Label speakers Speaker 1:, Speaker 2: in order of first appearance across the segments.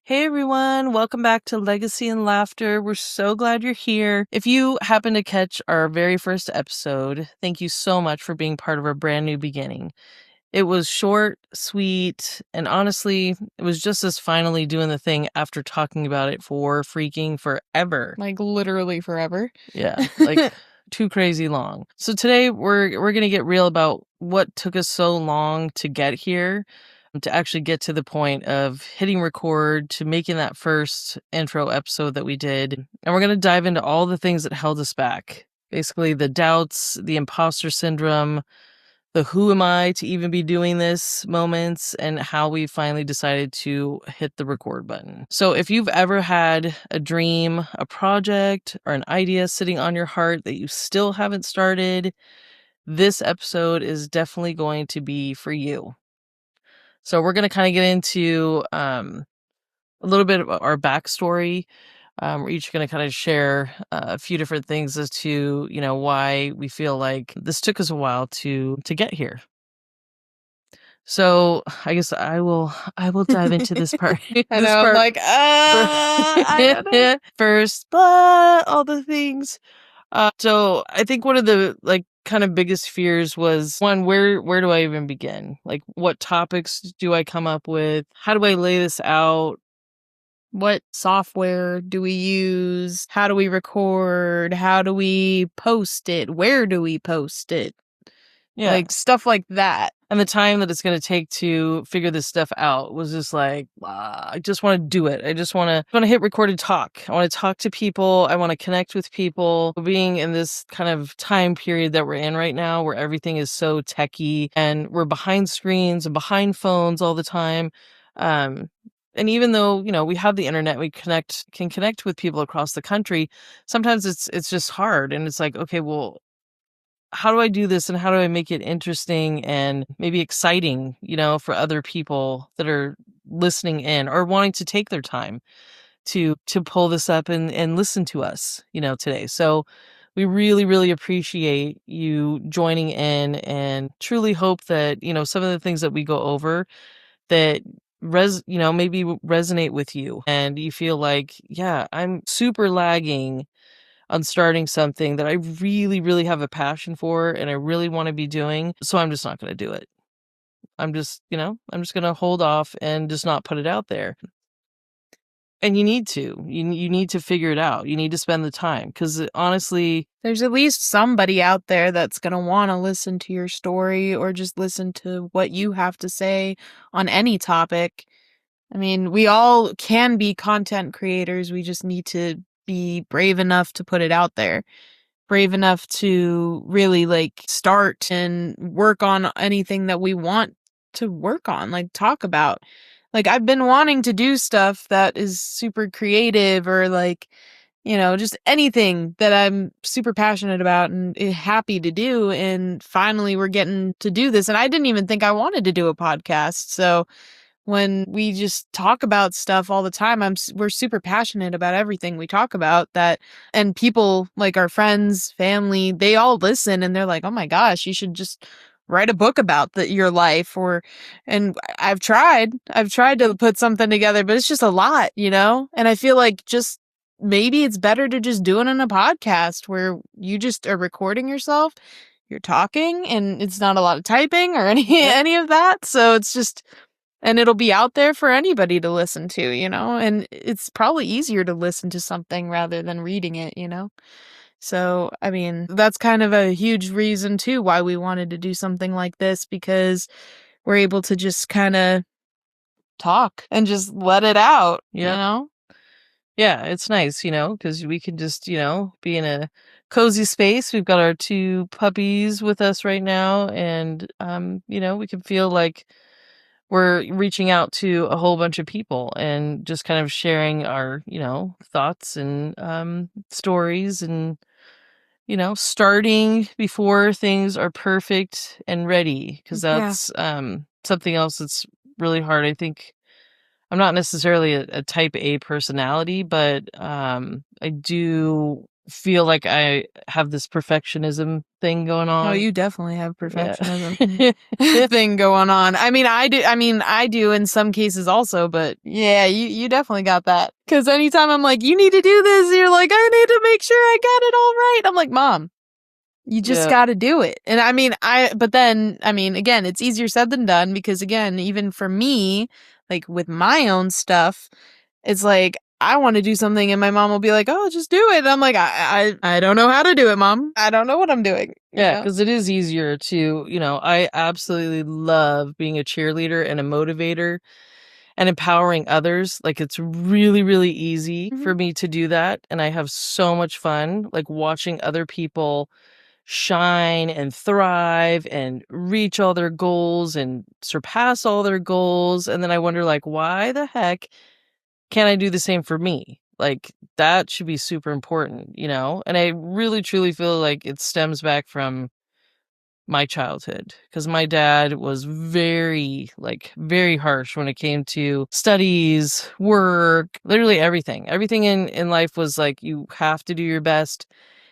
Speaker 1: Hey everyone, welcome back to Legacy and Laughter. We're so glad you're here. If you happen to catch our very first episode, thank you so much for being part of our brand new beginning. It was short, sweet, and honestly, it was just us finally doing the thing after talking about it for freaking forever.
Speaker 2: Like literally forever.
Speaker 1: Yeah, like too crazy long. So today we're going to get real about what took us so long to get here, to actually get to the point of hitting record, to making that first intro episode that we did. And we're going to dive into all the things that held us back. Basically the doubts, the imposter syndrome, the who am I to even be doing this moments, and how we finally decided to hit the record button. So if you've ever had a dream, a project, or an idea sitting on your heart that you still haven't started, this episode is definitely going to be for you. So we're going to kind of get into a little bit of our backstory. We're each going to kind of share a few different things as to, why we feel like this took us a while to get here. So I guess I will dive into this part.
Speaker 2: I know, I'm like, I don't know.
Speaker 1: First, but all the things. So I think one of the kind of biggest fears was, one, where do I even begin? Like, what topics do I come up with? How do I lay this out?
Speaker 2: What software do we use? How do we record? How do we post it? Where do we post it?
Speaker 1: Yeah.
Speaker 2: Like stuff like that.
Speaker 1: And the time that it's going to take to figure this stuff out was just like, I just want to do it. I just want to hit record and talk. I want to talk to people. I want to connect with people. Being in this kind of time period that we're in right now, where everything is so techy and we're behind screens and behind phones all the time. And even though, we have the internet, we can connect with people across the country. Sometimes it's just hard. And it's like, okay, well, how do I do this, and how do I make it interesting and maybe exciting, for other people that are listening in or wanting to take their time to pull this up and listen to us, today. So we really, really appreciate you joining in, and truly hope that, some of the things that we go over that maybe resonate with you, and you feel like, yeah, I'm super lagging on starting something that I really, really have a passion for and I really want to be doing. So I'm just not going to do it. I'm just going to hold off and just not put it out there. And you need to. You need to figure it out. You need to spend the time, because honestly,
Speaker 2: there's at least somebody out there that's going to want to listen to your story or just listen to what you have to say on any topic. I mean, we all can be content creators. We just need to be brave enough to put it out there. Brave enough to really start and work on anything that we want to work on, talk about. I've been wanting to do stuff that is super creative, or just anything that I'm super passionate about and happy to do. And finally we're getting to do this. And I didn't even think I wanted to do a podcast. So when we just talk about stuff all the time, we're super passionate about everything we talk about, and people like our friends, family, they all listen and they're like, oh my gosh, you should just write a book about your life. And I've tried to put something together, but it's just a lot, and I feel like just maybe it's better to just do it in a podcast where you just are recording yourself, you're talking, and it's not a lot of typing or any of that. So it's just, and it'll be out there for anybody to listen to, and it's probably easier to listen to something rather than reading it, So, I mean, that's kind of a huge reason too why we wanted to do something like this, because we're able to just kind of talk and just let it out,
Speaker 1: Yeah, it's nice, because we can just, be in a cozy space. We've got our 2 puppies with us right now, and, we can feel like we're reaching out to a whole bunch of people and just kind of sharing our, thoughts and stories, and, starting before things are perfect and ready, because that's something else that's really hard. I think I'm not necessarily a type A personality, but I do feel like I have this perfectionism thing going
Speaker 2: Oh,
Speaker 1: on.
Speaker 2: you definitely have
Speaker 1: Yeah.
Speaker 2: perfectionism thing going on. I do in some cases also, but yeah, you definitely got that. Cause anytime I'm like, you need to do this, you're like, I need to make sure I got it all right. I'm like, Mom, you just
Speaker 1: Yeah.
Speaker 2: gotta do it. And but then, again, it's easier said than done because again, even for me, like with my own stuff, it's like I want to do something and my mom will be like, "Oh, just do it." And I'm like, I don't know how to do it, Mom. I don't know what I'm doing, you
Speaker 1: Yeah,
Speaker 2: know?
Speaker 1: because it is easier to, I absolutely love being a cheerleader and a motivator and empowering others. Like, it's really, really easy
Speaker 2: Mhm.
Speaker 1: for me to do that, and I have so much fun, like, watching other people shine and thrive and reach all their goals and surpass all their goals, and then I wonder, like, why the heck can't I do the same for me? Like, that should be super important, And I really truly feel like it stems back from my childhood, because my dad was very, like, very harsh when it came to studies, work, literally everything. Everything in life was like, you have to do your best.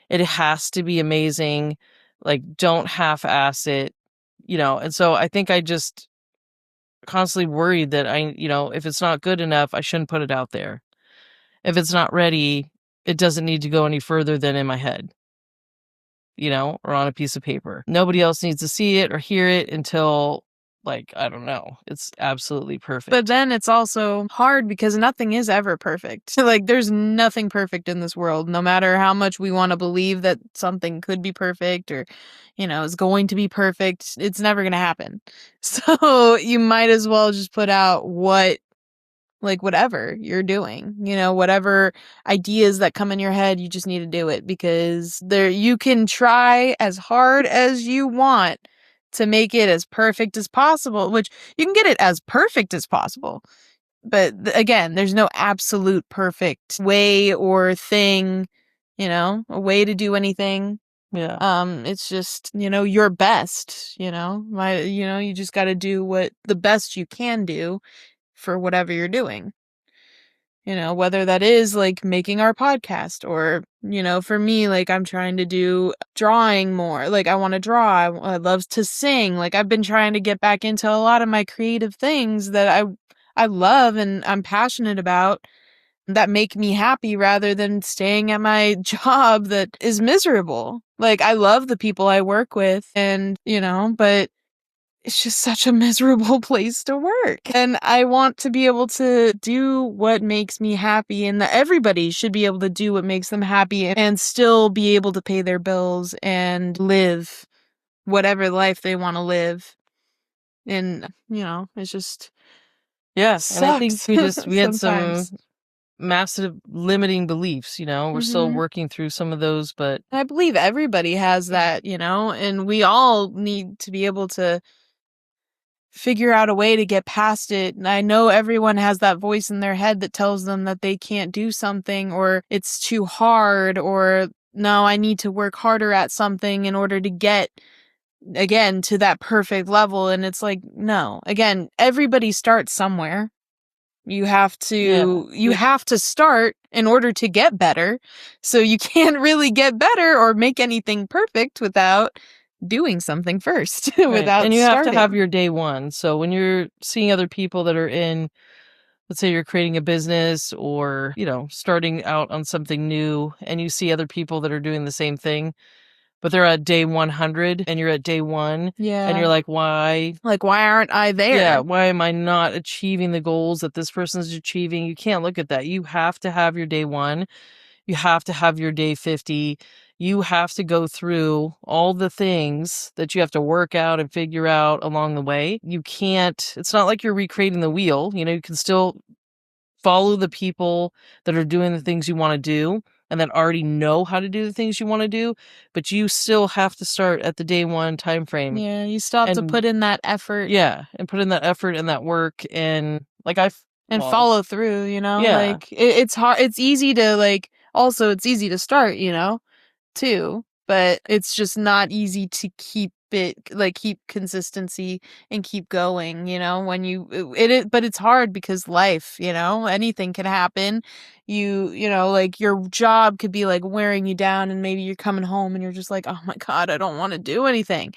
Speaker 1: It has to be amazing. Like, don't half-ass it, And so I think I just constantly worried that if it's not good enough, I shouldn't put it out there. If it's not ready, it doesn't need to go any further than in my head, or on a piece of paper. Nobody else needs to see it or hear it until, like, I don't know, it's absolutely
Speaker 2: But
Speaker 1: perfect.
Speaker 2: then it's also hard because nothing is ever perfect. Like there's nothing perfect in this world, no matter how much we want to believe that something could be perfect or is going to be perfect, it's never going to happen. So you might as well just put out whatever you're doing, whatever ideas that come in your head, you just need to do it because you can try as hard as you want to make it as perfect as possible, which you can get it as perfect as possible. But again, there's no absolute perfect way or thing, a way to do anything.
Speaker 1: Yeah.
Speaker 2: It's just, your best, you just got to do what the best you can do for whatever you're doing. Whether that is like making our podcast or, for me, like I'm trying to do drawing more. Like I want to draw. I love to sing. Like I've been trying to get back into a lot of my creative things that I love and I'm passionate about that make me happy rather than staying at my job that is miserable. Like I love the people I work with and, but it's just such a miserable place to work. And I want to be able to do what makes me happy and that everybody should be able to do what makes them happy and still be able to pay their bills and live whatever life they want to live. And, it's just
Speaker 1: Yeah, and I think
Speaker 2: sucks
Speaker 1: we had some
Speaker 2: sometimes.
Speaker 1: massive limiting beliefs, we're still
Speaker 2: Mhm.
Speaker 1: working through some of those, but
Speaker 2: I believe everybody has that, and we all need to be able to figure out a way to get past it. And I know everyone has that voice in their head that tells them that they can't do something or it's too hard or no, I need to work harder at something in order to get again to that perfect level. And it's like, no, again, everybody starts somewhere.
Speaker 1: yeah.
Speaker 2: You have to start in order to get better. So you can't really get better or make anything perfect without doing something first,
Speaker 1: Right,
Speaker 2: without
Speaker 1: and you have to have
Speaker 2: starting.
Speaker 1: your day one, so when you're seeing other people that are in, let's say you're creating a business or, starting out on something new, and you see other people that are doing the same thing, but they're at day 100 and you're at day 1, and
Speaker 2: Yeah.
Speaker 1: you're like, "Why?"
Speaker 2: Like, why aren't I
Speaker 1: Yeah,
Speaker 2: there?
Speaker 1: "Why am I not achieving the goals that this person's achieving?" You can't look at that. You have to have your day 1. You have to have your day 50. You have to go through all the things that you have to work out and figure out along the way. You can't It's not like you're recreating the wheel, you can still follow the people that are doing the things you wanna do and that already know how to do the things you wanna do, but you still have to start at the day 1 time frame
Speaker 2: Yeah, you still have to
Speaker 1: and
Speaker 2: put in that effort
Speaker 1: yeah, and put in that effort and that work and, like,
Speaker 2: and
Speaker 1: well,
Speaker 2: follow through,
Speaker 1: yeah,
Speaker 2: like it's hard. It's easy to like, also it's easy to start, too, but it's just not easy to keep keep consistency and keep going, you know, when but it's hard because life, you know, anything can happen. You know, like your job could be like wearing you down and maybe you're coming home and you're just like, "Oh my God, I don't want to do anything."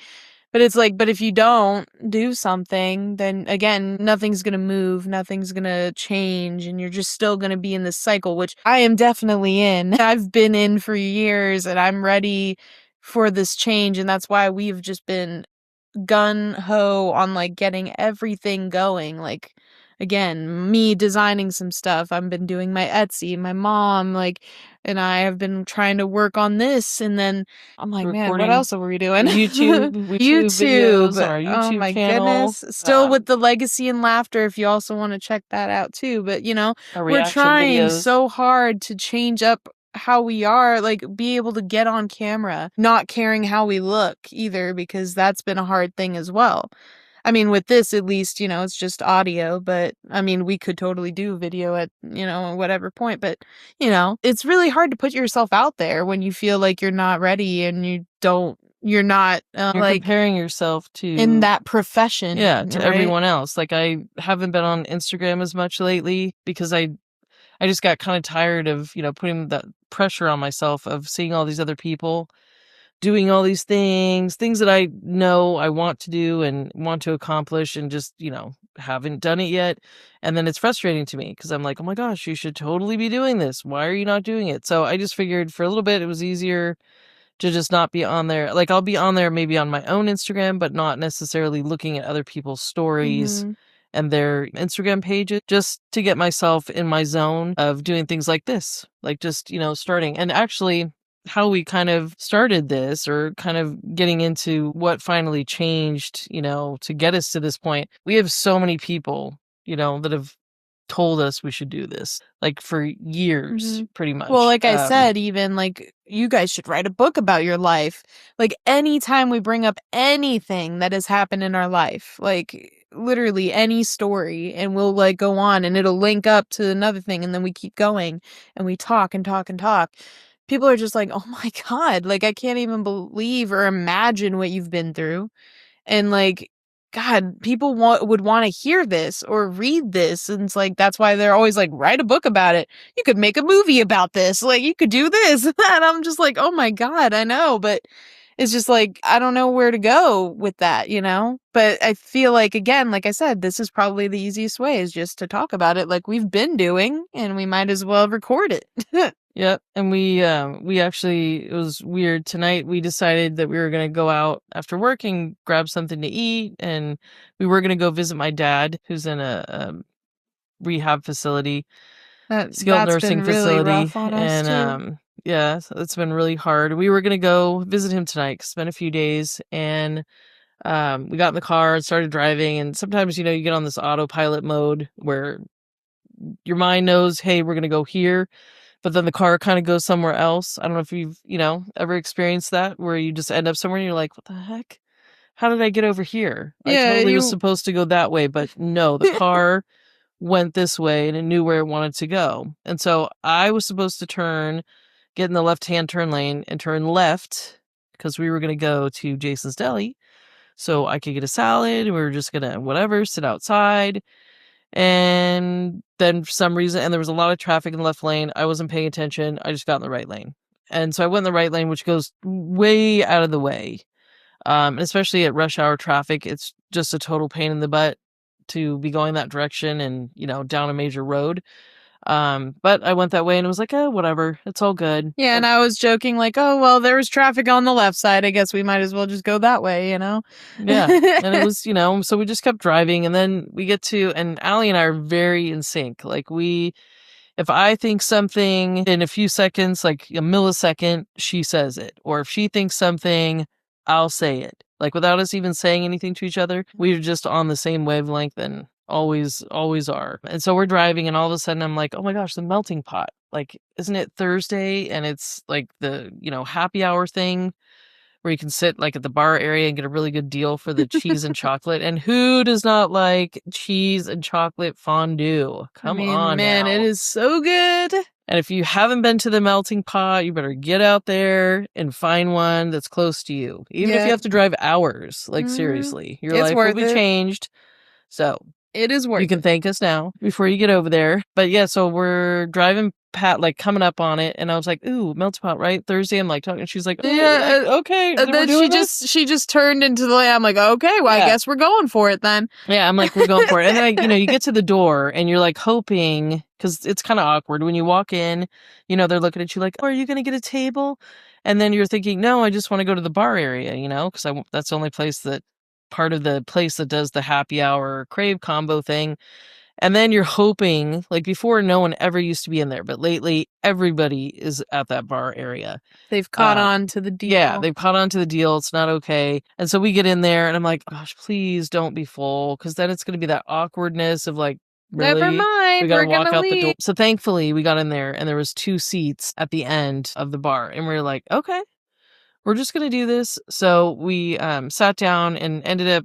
Speaker 2: But it's like, but if you don't do something, then again, nothing's gonna move, nothing's gonna change, and you're just still gonna be in this cycle, which I am definitely in. I've been in for years and I'm ready for this change. And that's why we've just been gun ho on like getting everything going. Like again, me designing some stuff. I've been doing my Etsy, my mom, like, and I have been trying to work on this. And then I'm like, man, what
Speaker 1: Recording
Speaker 2: else are we doing?
Speaker 1: our YouTube videos on
Speaker 2: YouTube.
Speaker 1: our
Speaker 2: Oh
Speaker 1: YouTube
Speaker 2: my
Speaker 1: channel,
Speaker 2: goodness. Still with the legacy and laughter if you also want to check that out too. But you know,
Speaker 1: our
Speaker 2: we're
Speaker 1: reaction
Speaker 2: trying
Speaker 1: videos.
Speaker 2: so hard to change up how we are, like be able to get on camera, not caring how we look either, because that's been a hard thing as well. I mean, with this, at least, you know, it's just audio, but I mean, we could totally do video at, you know, whatever point, but you know, it's really hard to put yourself out there when you feel like you're not ready and you're not
Speaker 1: You're
Speaker 2: like
Speaker 1: comparing yourself
Speaker 2: in
Speaker 1: to,
Speaker 2: that profession,
Speaker 1: yeah, to
Speaker 2: right?
Speaker 1: everyone else. Like I haven't been on Instagram as much lately because I just got kind of tired of, putting that pressure on myself of seeing all these other people doing all these things that I know I want to do and want to accomplish and just, haven't done it yet. And then it's frustrating to me because I'm like, oh my gosh, you should totally be doing this. Why are you not doing it? So I just figured for a little bit it was easier to just not be on there. Like I'll be on there maybe on my own Instagram, but not necessarily looking at other people's stories
Speaker 2: Mhm.
Speaker 1: and their Instagram pages just to get myself in my zone of doing things like this. Like just, starting. And actually how we kind of started this or kind of getting into what finally changed, to get us to this point. We have so many people, that have told us we should do this like for years
Speaker 2: Mhm.
Speaker 1: pretty
Speaker 2: Well,
Speaker 1: much.
Speaker 2: like I said, even like you guys should write a book about your life. Like anytime we bring up anything that has happened in our life, like literally any story, and we'll like go on and it'll link up to another thing, and then we keep going and we talk and talk and talk. People are just like, "Oh my God, like I can't even believe or imagine what you've been through." And like, God, people would want to hear this or read this. And it's like, that's why they're always like, write a book about it. You could make a movie about this. Like, you could do this. And I'm just like, oh my God, I know. But it's just like, I don't know where to go with that, you know? But I feel like, again, like I said, this is probably the easiest way is just to talk about it like we've been doing, and we might as well record it.
Speaker 1: Yep, and we actually it was weird tonight. We decided that we were gonna go out after work and grab something to eat, and we were gonna go visit my dad, who's in a rehab facility, skilled
Speaker 2: That's been
Speaker 1: nursing
Speaker 2: really
Speaker 1: facility,
Speaker 2: rough on us
Speaker 1: and
Speaker 2: too.
Speaker 1: yeah, so it's been really hard. We were gonna go visit him tonight, spend a few days, and we got in the car and started driving. And sometimes you get on this autopilot mode where your mind knows, hey, we're gonna go here, but then the car kind of goes somewhere else. I don't know if you've, ever experienced that where you just end up somewhere and you're like, what the heck? How did I get over here? I
Speaker 2: Yeah,
Speaker 1: totally was
Speaker 2: you.
Speaker 1: supposed to go that way, but no, the car went this way and it knew where it wanted to go. And so I was supposed to get in the left-hand turn lane and turn left because we were going to go to Jason's Deli so I could get a salad. We were just going to, whatever, sit outside. And then for some reason, and there was a lot of traffic in the left lane. I wasn't paying attention. I just got in the right lane. And so I went in the right lane, which goes way out of the way. And especially at rush hour traffic, it's just a total pain in the butt to be going that direction and, down a major road. But I went that way and it was like, oh, whatever. It's all good.
Speaker 2: Yeah, and I was joking like, "Oh, well, there was traffic on the left side. I guess we might as well just go that way, you know?"
Speaker 1: Yeah. And it was, so we just kept driving and then we get to, and Allie and I are very in sync. Like if I think something in a few seconds, like a millisecond, she says it. Or if she thinks something, I'll say it. Like without us even saying anything to each other, we're just on the same wavelength and always are. And so we're driving and all of a sudden I'm like, oh my gosh, the melting pot. Like, isn't it Thursday? And it's like the, happy hour thing where you can sit like at the bar area and get a really good deal for the cheese and chocolate. And who does not like cheese and chocolate fondue?
Speaker 2: I
Speaker 1: Come
Speaker 2: mean,
Speaker 1: on
Speaker 2: man, it
Speaker 1: now.
Speaker 2: is so good.
Speaker 1: And if you haven't been to the melting pot, you better get out there and find one that's close to you. Even if you
Speaker 2: Yeah.
Speaker 1: have to drive hours, like
Speaker 2: Mhm.
Speaker 1: seriously, your
Speaker 2: It's
Speaker 1: life will
Speaker 2: worth
Speaker 1: be
Speaker 2: it.
Speaker 1: changed. So
Speaker 2: It is
Speaker 1: you
Speaker 2: worth
Speaker 1: can
Speaker 2: it.
Speaker 1: thank us now before you get over there. But yeah, so we're driving like coming up on it, and I was like, "Ooh, melting pot, right? Thursday." I'm like talking. She's like,
Speaker 2: Yeah,
Speaker 1: okay,
Speaker 2: and
Speaker 1: then we're
Speaker 2: then
Speaker 1: doing this."
Speaker 2: she just turned into the I'm like, "Okay, well, I
Speaker 1: Yeah,
Speaker 2: guess we're going for it then."
Speaker 1: yeah. I'm like, we're going for it. And then you get to the door, and you're like hoping because it's kind of awkward when you walk in. They're looking at you like, "Oh, are you gonna get a table?" And then you're thinking, "No, I just want to go to the bar area." Because that's the only place that part of the place that does the happy hour crave combo thing. And then you're hoping, like before, no one ever used to be in there, but lately everybody is at that bar area.
Speaker 2: They've caught
Speaker 1: Uh,
Speaker 2: on to the
Speaker 1: yeah,
Speaker 2: deal.
Speaker 1: they've caught on to the deal. It's not okay. And so we get in there, and I'm like, gosh, please don't be full, because then it's going to be that awkwardness of like,
Speaker 2: Never
Speaker 1: really? We
Speaker 2: mind,
Speaker 1: got to
Speaker 2: we're
Speaker 1: walk
Speaker 2: gonna
Speaker 1: out the door.
Speaker 2: leave.
Speaker 1: So thankfully, we got in there, and there was 2 seats at the end of the bar, and we are like, okay, we're just going to do this. So we sat down and ended up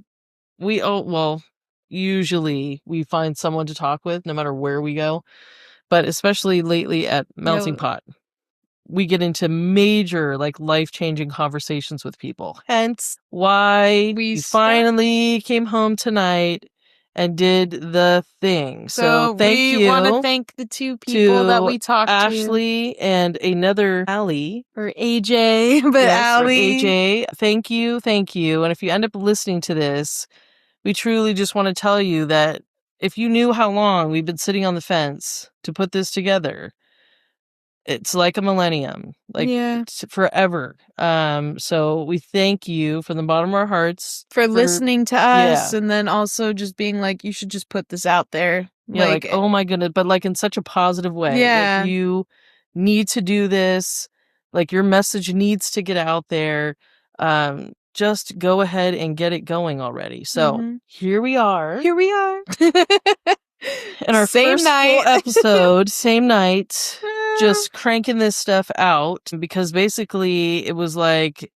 Speaker 1: usually we find someone to talk with no matter where we go, but especially lately at Melting
Speaker 2: Yeah,
Speaker 1: Pot, we get into major, like, life-changing conversations with people. Hence why
Speaker 2: we
Speaker 1: we
Speaker 2: start.
Speaker 1: finally came home tonight and did the thing. So
Speaker 2: So
Speaker 1: thank
Speaker 2: we want to
Speaker 1: you
Speaker 2: thank the 2 people that
Speaker 1: to
Speaker 2: we talked to,
Speaker 1: Ashley and another Allie.
Speaker 2: or AJ, but
Speaker 1: Yes, or
Speaker 2: Allie.
Speaker 1: AJ. Thank you, thank you. And if you end up listening to this, we truly just want to tell you that if you knew how long we've been sitting on the fence to put this together, it's like a millennium, like
Speaker 2: Yeah,
Speaker 1: it's forever. So we thank you from the bottom of our hearts
Speaker 2: for
Speaker 1: for,
Speaker 2: listening to
Speaker 1: yeah,
Speaker 2: us, and then also just being like, "You should just put this out there."
Speaker 1: yeah, like,
Speaker 2: Like,
Speaker 1: oh my goodness, but like in such a positive way. Like,
Speaker 2: yeah.
Speaker 1: you need to do this. Like, your message needs to get out there. Just go ahead and get it going already. So
Speaker 2: Mhm.
Speaker 1: here we are.
Speaker 2: Here we are.
Speaker 1: In our
Speaker 2: Same
Speaker 1: first full
Speaker 2: night.
Speaker 1: episode, same night, just cranking this stuff out because basically it was like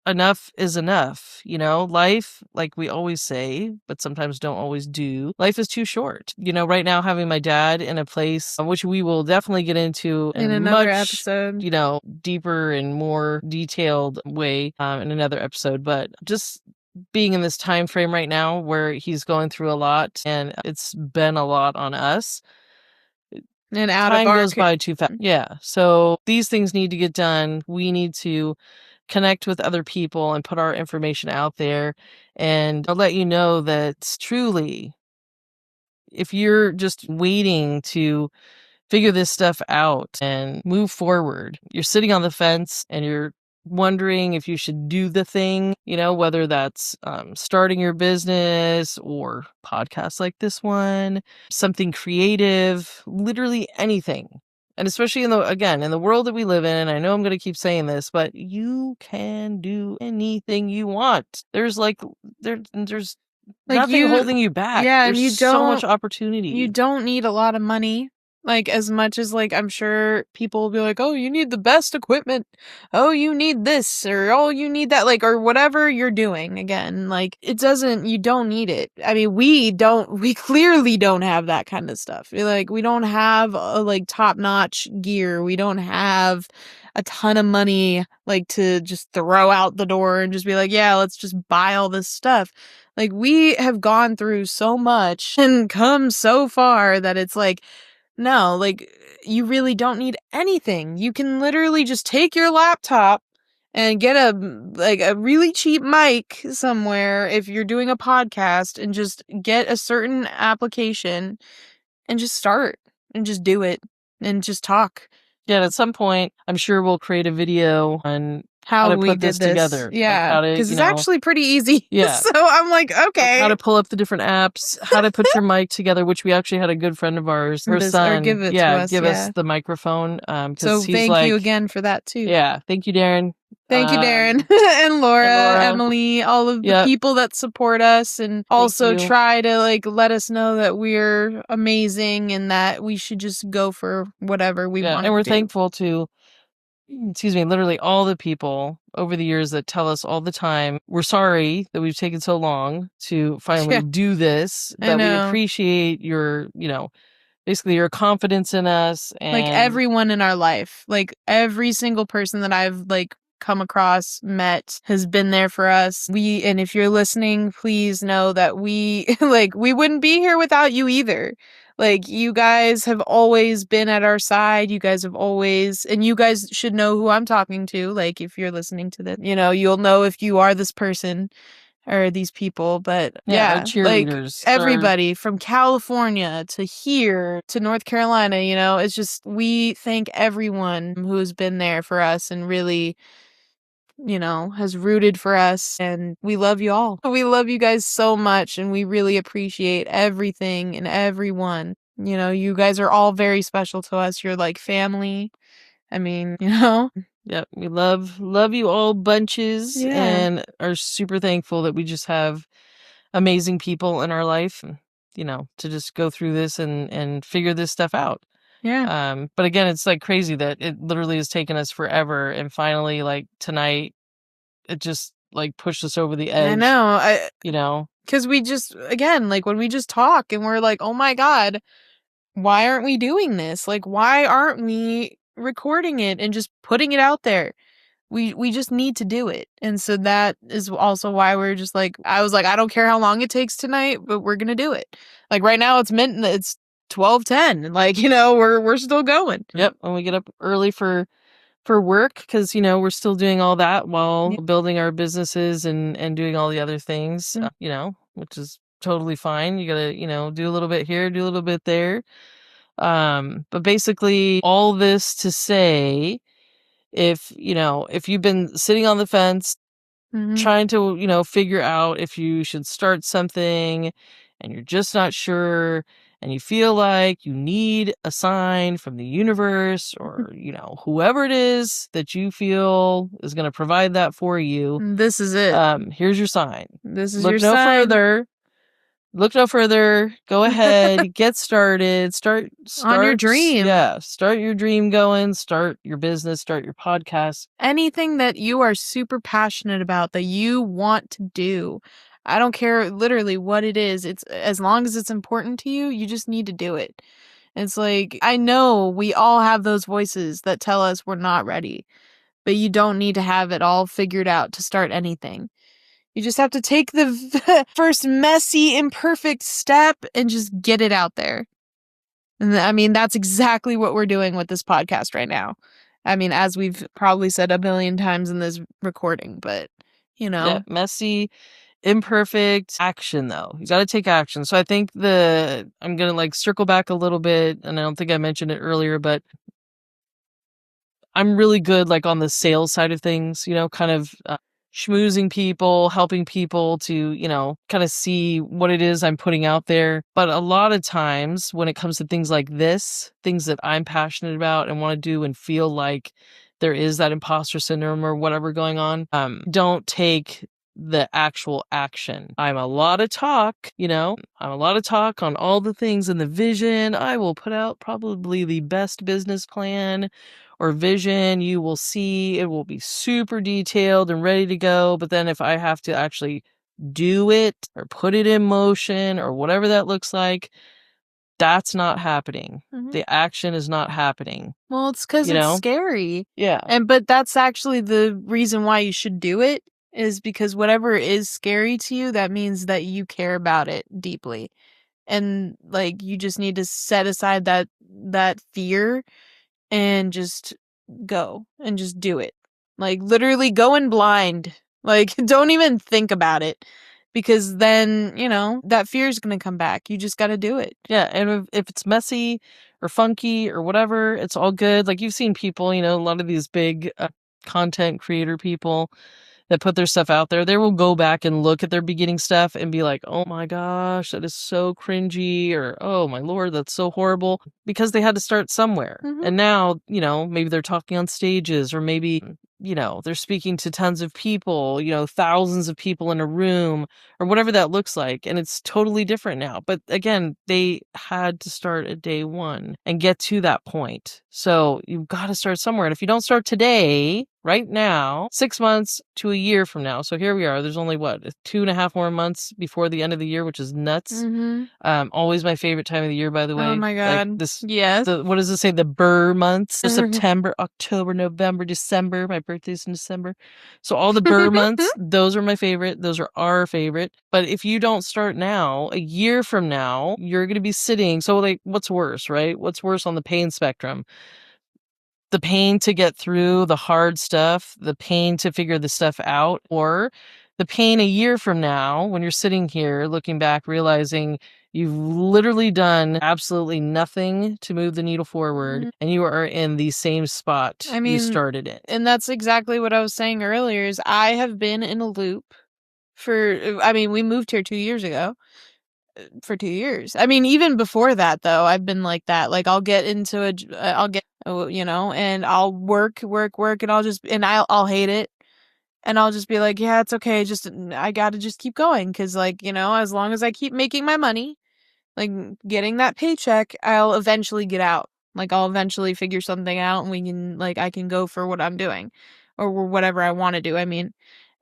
Speaker 1: enough is enough, Life, like we always say, but sometimes don't always do. Life is too short. Right now having my dad in a place which we will definitely get into in a
Speaker 2: In another
Speaker 1: much,
Speaker 2: episode.
Speaker 1: deeper and more detailed way in another episode, but just being in this time frame right now where he's going through a lot and it's been a lot on us.
Speaker 2: And out of
Speaker 1: Time
Speaker 2: our
Speaker 1: goes by too fast. Yeah. So these things need to get done. We need to connect with other people and put our information out there. And I'll let you know that truly, if you're just waiting to figure this stuff out and move forward. You're sitting on the fence and you're wondering if you should do the thing, whether that's starting your business or podcasts like this one, something creative, literally anything. And especially in the world that we live in, and I know I'm going to keep saying this, but you can do anything you want. There's
Speaker 2: like,
Speaker 1: nothing
Speaker 2: you
Speaker 1: holding you back.
Speaker 2: yeah, and
Speaker 1: There's so much
Speaker 2: you
Speaker 1: opportunity.
Speaker 2: don't need a lot of money. Like, as much as, like, I'm sure people will be like, "Oh, you need the best equipment. Oh, you need this," or, "Oh, you need that," like, or whatever you're doing, again, like, you don't need it. I mean, we clearly don't have that kind of stuff. Like, we don't have, like, top-notch gear. We don't have a ton of money, like, to just throw out the door and just be like, "Yeah, let's just buy all this stuff." Like, we have gone through so much and come so far that it's like, no, like, you really don't need anything. You can literally just take your laptop and get a really cheap mic somewhere if you're doing a podcast, and just get a certain application and just start and just do it and just talk.
Speaker 1: Yeah, and at some point, I'm sure we'll create a video on how
Speaker 2: How
Speaker 1: to
Speaker 2: we
Speaker 1: put this
Speaker 2: did this.
Speaker 1: together, like
Speaker 2: Yeah,
Speaker 1: how to,
Speaker 2: because it's actually pretty easy.
Speaker 1: yeah,
Speaker 2: So I'm like,
Speaker 1: like how
Speaker 2: okay,
Speaker 1: to pull up the different apps, how to put your mic together, which we actually had a good friend of ours, her
Speaker 2: this, or
Speaker 1: son,
Speaker 2: give it to
Speaker 1: yeah,
Speaker 2: us.
Speaker 1: give us
Speaker 2: Yeah.
Speaker 1: the microphone, because
Speaker 2: So
Speaker 1: he's
Speaker 2: thank you
Speaker 1: like,
Speaker 2: again for that too.
Speaker 1: yeah, thank you, Darren,
Speaker 2: Thank you, Darren and
Speaker 1: and
Speaker 2: Laura,
Speaker 1: Laura.
Speaker 2: Emily, all of the
Speaker 1: Yep,
Speaker 2: people that support us and
Speaker 1: thank
Speaker 2: also
Speaker 1: you.
Speaker 2: try to, like, let us know that we're amazing and that we should just go for whatever we
Speaker 1: Yeah,
Speaker 2: want
Speaker 1: and
Speaker 2: to
Speaker 1: we're
Speaker 2: do.
Speaker 1: thankful to, excuse me, literally all the people over the years that tell us all the time, we're sorry that we've taken so long to finally
Speaker 2: Yeah,
Speaker 1: do this,
Speaker 2: I
Speaker 1: but we
Speaker 2: know.
Speaker 1: appreciate your, basically your confidence in us
Speaker 2: Like,
Speaker 1: and
Speaker 2: everyone in our life, like, every single person that I've, like, come across, met, has been there for us. And if you're listening, please know that we like, we wouldn't be here without you either. Like, you guys have always been at our side. You guys have always and you guys should know who I'm talking to, like, if you're listening to this, you'll know if you are this person or these people, but
Speaker 1: yeah, our
Speaker 2: yeah, like
Speaker 1: cheerleaders.
Speaker 2: everybody from California to here to North Carolina, it's just we thank everyone who has been there for us and really, has rooted for us, and we love you all. We love you guys so much, and we really appreciate everything and everyone. You guys are all very special to us. You're like family. I mean,
Speaker 1: Yep, we love you all bunches
Speaker 2: Yeah.
Speaker 1: and are super thankful that we just have amazing people in our life, to just go through this and figure this stuff out.
Speaker 2: Yeah.
Speaker 1: But again, it's like crazy that it literally has taken us forever and finally like tonight it just like pushed us over the
Speaker 2: I
Speaker 1: edge,
Speaker 2: know. Because we just, again, like when we just talk and we're like, oh my God, why aren't we doing this? Like, why aren't we recording it and just putting it out there? We just need to do it. And so that is also why we're just like, I was like, I don't care how long it takes tonight, but we're going to do it. Like right now it's 12:10. Like, we're still going.
Speaker 1: Yep, and we get up early for work because we're still doing all that while building our businesses and doing all the other things, which is totally fine. You gotta do a little bit here, do a little bit there. But basically all this to say, if you've been sitting on the fence
Speaker 2: Mhm.
Speaker 1: trying to figure out if you should start something and you're just not sure and you feel like you need a sign from the universe or whoever it is that you feel is going to provide that for you,
Speaker 2: This is it.
Speaker 1: here's your sign.
Speaker 2: This is your
Speaker 1: Look no
Speaker 2: sign.
Speaker 1: further. Look no further. Go ahead. Get started.
Speaker 2: On your dream.
Speaker 1: Yeah. Start your dream going. Start your business. Start your podcast.
Speaker 2: Anything that you are super passionate about that you want to do. I don't care literally what it is. It's as long as it's important to you, you just need to do it. It's like, I know we all have those voices that tell us we're not ready, but you don't need to have it all figured out to start anything. You just have to take the first messy, imperfect step and just get it out there. And I mean, that's exactly what we're doing with this podcast right now. I mean, as we've probably said a billion times in this recording, but
Speaker 1: Yeah, messy, imperfect action though. You got to take action. So I think I'm going to like circle back a little bit, and I don't think I mentioned it earlier, but I'm really good like on the sales side of things, kind of schmoozing people, helping people to, kind of see what it is I'm putting out there. But a lot of times when it comes to things like this, things that I'm passionate about and want to do and feel like there is that imposter syndrome or whatever going on, don't take the actual action. I'm a lot of talk, I'm a lot of talk on all the things in the vision. I will put out probably the best business plan or vision you will see. It will be super detailed and ready to go. But then if I have to actually do it or put it in motion or whatever that looks like, that's not happening. The action is not happening.
Speaker 2: Well, it's because it's scary.
Speaker 1: Yeah.
Speaker 2: But that's actually the reason why you should do it, is because whatever is scary to you, that means that you care about it deeply. And like you just need to set aside that fear and just go and just do it. Like literally go in blind. Like don't even think about it, because then, that fear is going to come back. You just got to do it.
Speaker 1: Yeah, and if it's messy or funky or whatever, it's all good. Like you've seen people, a lot of these big content creator people that put their stuff out there, they will go back and look at their beginning stuff and be like, oh my gosh, that is so cringy, or oh my Lord, that's so horrible, because they had to start somewhere. And now, maybe they're talking on stages, or maybe, they're speaking to tons of people, thousands of people in a room, or whatever that looks like. And it's totally different now. But again, they had to start at day one and get to that point. So you've got to start somewhere. And if you don't start today, right now, 6 months to a year from now. So here we are. There's only what, 2.5 more months before the end of the year, which is nuts. Always my favorite time of the year, by the way.
Speaker 2: Oh my
Speaker 1: Like
Speaker 2: god.
Speaker 1: this,
Speaker 2: Yes.
Speaker 1: what does it say? The Burr months. So September, October, November, December. My birthday's in December. So all the Burr months, those are my favorite. Those are our favorite. But if you don't start now, a year from now, you're going to be sitting. So like, what's worse, right? What's worse on the pain spectrum? The pain to get through the hard stuff, the pain to figure the stuff out, or the pain a year from now when you're sitting here looking back, realizing you've literally done absolutely nothing to move the needle forward and you are in the same spot you started it.
Speaker 2: And that's exactly what I was saying earlier is I have been in a loop we moved here 2 years ago. For 2 years. Even before that though, I've been like that. Like I'll get into and I'll work, work, work, and I'll hate it. And I'll just be like, yeah, it's okay. I gotta just keep going. Cause as long as I keep making my money, like getting that paycheck, I'll eventually get out. Like I'll eventually figure something out and I can go for what I'm doing or whatever I want to do.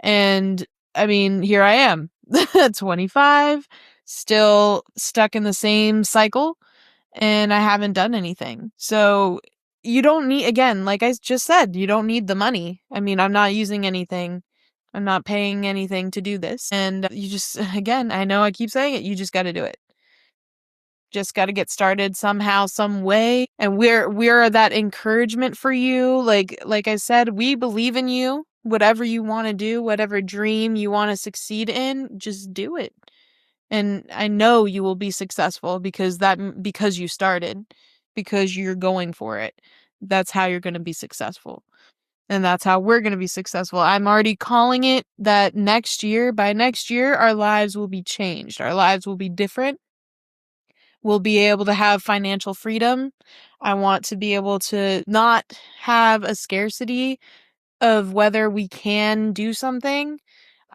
Speaker 2: And here I am, 25, still stuck in the same cycle and I haven't done anything. So you don't need, again, like I just said, you don't need the money. I'm not using anything. I'm not paying anything to do this. And you just, again, I know I keep saying it, you just got to do it. Just got to get started somehow, some way. And we're that encouragement for you. Like I said, we believe in you. Whatever you want to do, whatever dream you want to succeed in, just do it. And I know you will be successful because you started, because you're going for it. That's how you're going to be successful. And that's how we're going to be successful. I'm already calling it that by next year, our lives will be changed. Our lives will be different. We'll be able to have financial freedom. I want to be able to not have a scarcity of whether we can do something.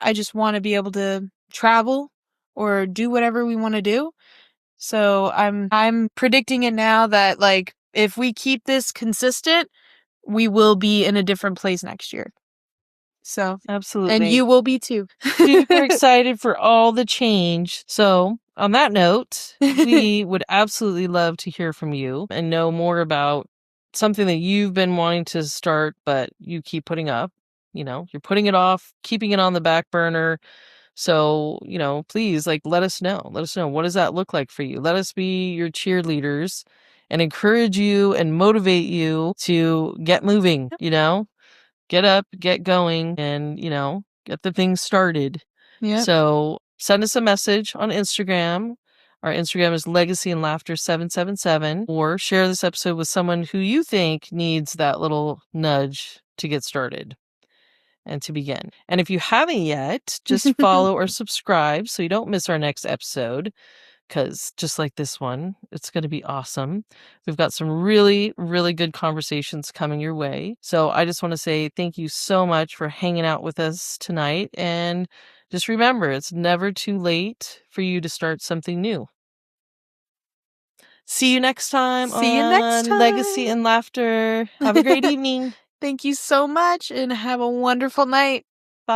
Speaker 2: I just want to be able to travel or do whatever we want to do. So I'm predicting it now that like if we keep this consistent, we will be in a different place next year. So,
Speaker 1: Absolutely.
Speaker 2: and you will be too.
Speaker 1: Super excited for all the change. So, on that note, we would absolutely love to hear from you and know more about something that you've been wanting to start, but you keep putting up. You're putting it off, keeping it on the back burner. So, please, like, let us know. Let us know. What does that look like for you? Let us be your cheerleaders and encourage you and motivate you to get moving, get up, get going, and, get the thing started.
Speaker 2: Yeah.
Speaker 1: So send us a message on Instagram. Our Instagram is Legacy and Laughter 777, or share this episode with someone who you think needs that little nudge to get started and to begin. And if you haven't yet, just follow or subscribe so you don't miss our next episode, because just like this one, it's going to be awesome. We've got some really, really good conversations coming your way. So I just want to say thank you so much for hanging out with us tonight. And just remember, it's never too late for you to start something new. See you next time on Legacy and Laughter. Have a great evening.
Speaker 2: Thank you so much and have a wonderful night.